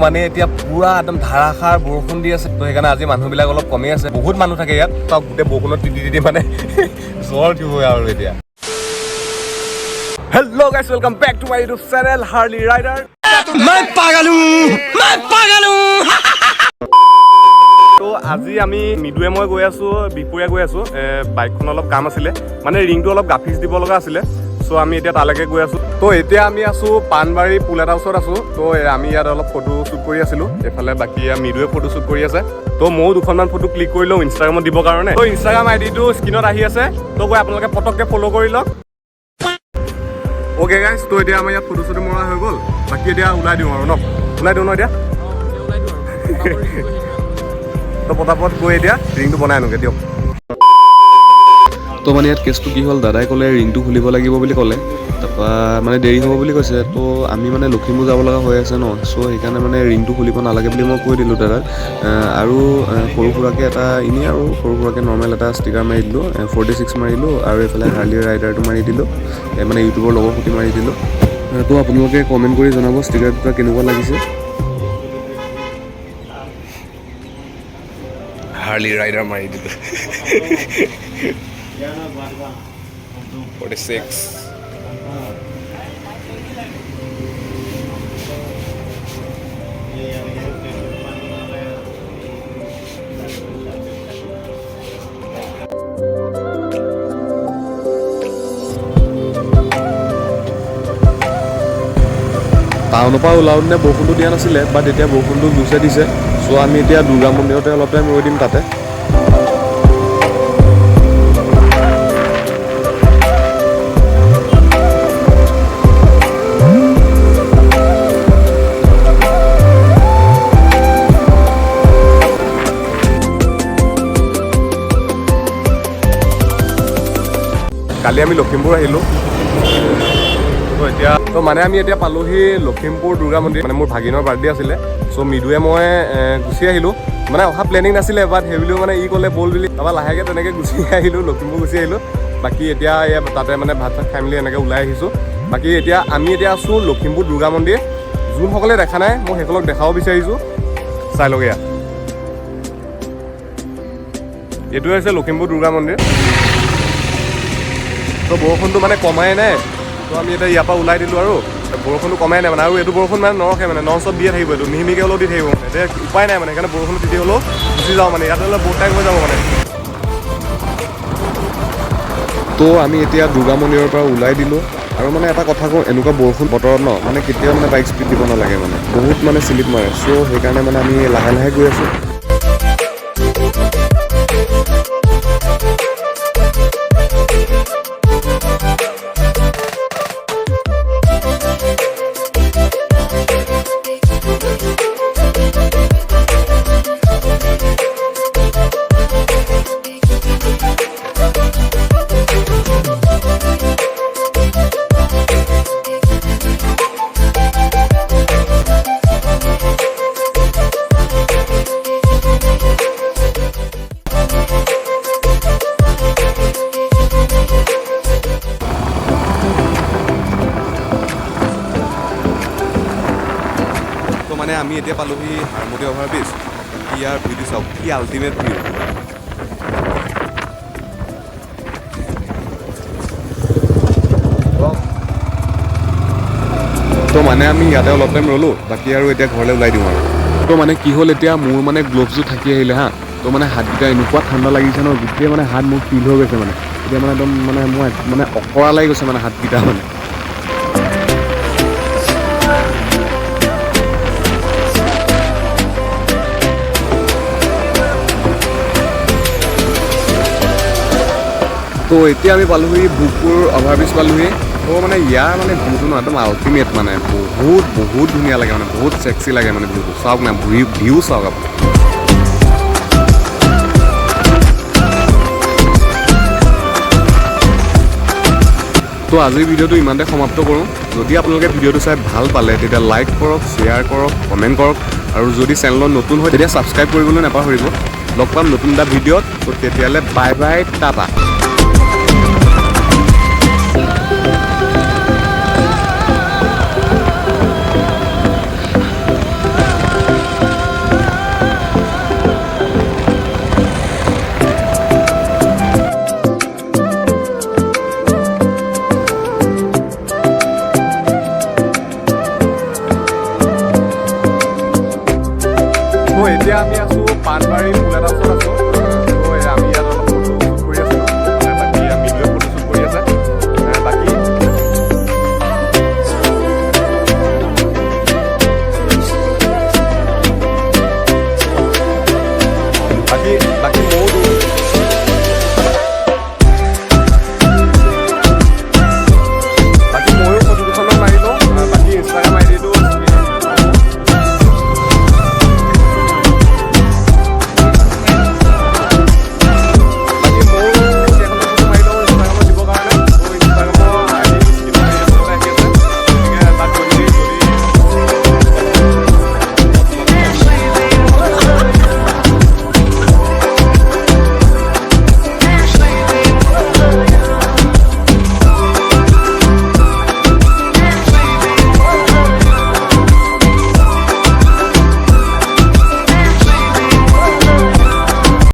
মানে এতিয়া পুৰা একদম ধাৰাসাৰ বৰষুণ দি আছে, তো সেইকাৰণে আজি মানুহবিলাক অলপ কমেই আছে। বহুত মানুহ থাকে ইয়াত, তো গোটেই বৰষুণত তিতি মানে জ্বৰ উঠিবই আৰু এতিয়া। Hello guys, welcome back to my YouTube channel Harley rider. मैं पागल हूं। তো আজি আমি মিডুৱে মই গৈ আছো, বিপুৰীয়া গৈ আছো। বাইকখন অলপ কাম আছিলে, মানে ৰিংটো অলপ গাফিজ দিব লগা আছিলে। চ' আমি এতিয়া তালৈকে গৈ আছো। তো এতিয়া আমি আছো পাণবাৰী পুল এটা ওচৰত আছো। তো আমি ইয়াত অলপ ফটো শ্বুট কৰি আছিলো, এইফালে বাকী মিডুৱে ফটো শ্বুট কৰি আছে। তো ময়ো দুখনমান ফটো ক্লিক কৰি লওঁ ইনষ্টাগ্ৰামত দিবৰ কাৰণে। তো ইনষ্টাগ্ৰাম আইডিটো স্ক্ৰীণত আহি আছে, তো গৈ আপোনালোকে পটককৈ ফ'ল' কৰি লওক। অ'কে গাইছ, তো এতিয়া আমাৰ ইয়াত ফটো চটো মৰা হৈ গ'ল। বাকী এতিয়া ওলাই দিওঁ আৰু ওলাই দিওঁ ন এতিয়া। তো পটাপট গৈ এতিয়া ৰিংটো বনাই আনোগে দিয়ক। তো মানে ইয়াত কেছটো কি হ'ল, দাদাই ক'লে ৰিংটো খুলিব লাগিব বুলি ক'লে, তাৰপৰা মানে দেৰি হ'ব বুলি কৈছে। তো আমি মানে লখিমপুৰ যাব লগা হৈ আছে ন, চ' সেইকাৰণে মানে ৰিংটো খুলিব নালাগে বুলি মই কৈ দিলোঁ দাদাক। আৰু সৰু সুৰাকৈ এটা এনেই আৰু সৰু সুৰাকৈ নৰ্মেল এটা ষ্টিকাৰ মাৰি দিলোঁ, 46 মাৰিলোঁ, আৰু এইফালে হাৰ্লি ৰাইডাৰটো মাৰি দিলোঁ, মানে ইউটিউবৰ লগৰ সৈতে মাৰি দিলোঁ। তো আপোনালোকে কমেণ্ট কৰি জনাব ষ্টিকাৰ দুটা কেনেকুৱা লাগিছে। হাৰ্লি ৰাইডাৰ মাৰি দিলোঁ 46। টাউনৰ পৰা ওলাওঁতে বৰষুণটো দিয়া নাছিলে, বাট এতিয়া বৰষুণটো জোৰছে দিছে। চ' আমি এতিয়া দুৰ্গা মন্দিৰতে অলপ টাইম ৰৈ দিম তাতে। কালি আমি লখিমপুৰ আহিলোঁ, তো এতিয়া তো মানে আমি এতিয়া পালোহি লখিমপুৰ দুৰ্গা মন্দিৰ। মানে মোৰ ভাগিনৰ বাৰ্থডে আছিলে, চ' মিডুৱে মই গুচি আহিলোঁ। মানে অহা প্লেনিং নাছিলে, বাট সেইবুলিও মানে ই ক'লে ব'ল বুলি, তাৰপৰা লাহেকৈ তেনেকৈ গুচি আহিলোঁ, লখিমপুৰ গুচি আহিলোঁ। বাকী এতিয়া তাতে মানে ভাত চাত খাই মেলি এনেকৈ ওলাই আহিছোঁ। বাকী আমি এতিয়া আছোঁ লখিমপুৰ দুৰ্গা মন্দিৰ। যোনসকলে দেখা নাই মই সেইসকলক দেখাব বিচাৰিছোঁ, চাই লগে ইয়াত। এইটোৱে হৈছে লখিমপুৰ দুৰ্গা মন্দিৰ। তো বৰষুণটো মানে কমাই নাই, তো আমি এতিয়া ইয়াৰ পৰা ওলাই দিলোঁ আৰু বৰষুণটো কমাই নাই মানে, আৰু এইটো বৰষুণ মানে নৰখে মানে, নন ষ্টপ দিয়ে থাকিব, এইটো মিহিমিহিকৈ হ'লেও দি থাকিব মানে। এতিয়া উপায় নাই মানে, সেইকাৰণে বৰষুণটো তিতি হ'লেও গুচি যাওঁ মানে, ইয়াতে হ'লে বহুত টাইম হৈ যাব মানে। তো আমি এতিয়া দুৰ্গা মন্দিৰৰ পৰা ওলাই দিলোঁ। আৰু মানে এটা কথা কওঁ, এনেকুৱা বৰষুণ বতৰত ন, মানে কেতিয়াও মানে বাইক স্পীড দিব নালাগে মানে, বহুত মানে স্লিপ মাৰে। চ' সেইকাৰণে মানে আমি লাহে লাহে গৈ আছোঁ। মানে আমি এতিয়া পালোহি হাৰমতি অভাৰব্ৰিজ। ইয়াৰ ভিউটো চাওক, কি আল্টিমেট ভিউ। তো মানে আমি ইয়াতে অলপ টাইম ৰ'লোঁ, বাকী আৰু এতিয়া ঘৰলৈ ওলাই দিওঁ আৰু। তো মানে কি হ'ল, এতিয়া মোৰ মানে গ্ল'ভছটো থাকি আহিলে হা, তো মানে হাতকেইটা এনেকুৱা ঠাণ্ডা লাগিছে ন, গোটেই মানে হাত মোৰ ফিল হৈ গৈছে মানে। এতিয়া মানে একদম মানে মই মানে অকৰা লাগি গৈছে মানে হাতকেইটা মানে। তো এতিয়া আমি পালোহি ভোগপুৰ অভাৰব্ৰিজ পালোহি। তো মানে ইয়াৰ মানে ভিউটো ন একদম আল্টিমেট মানে, বহুত বহুত ধুনীয়া লাগে মানে, বহুত ছেক্সি লাগে মানে ভিউটো। চাওক না, ভিউ চাওক আপুনি। তো আজিৰ ভিডিঅ'টো ইমানতে সমাপ্ত কৰোঁ। যদি আপোনালোকে ভিডিঅ'টো চাই ভাল পালে তেতিয়া লাইক কৰক, শ্বেয়াৰ কৰক, কমেণ্ট কৰক, আৰু যদি চেনেলত নতুন হয় তেতিয়া ছাবস্ক্ৰাইব কৰিবলৈ নাপাহৰিব। লগ পাম নতুন এটা ভিডিঅ'ত। তো তেতিয়ালৈ বাই বাই, টাটা। এতিয়া আমি আছোঁ পাণবাৰী পুল এটা ওচৰত আছোঁ। ত' আমি ইয়াত অলপ ফটো শ্বুট কৰি আছিলোঁ, বাকী মিডুৱে ফটো শ্বুট কৰি আছে। বাকী বাকী ময়ো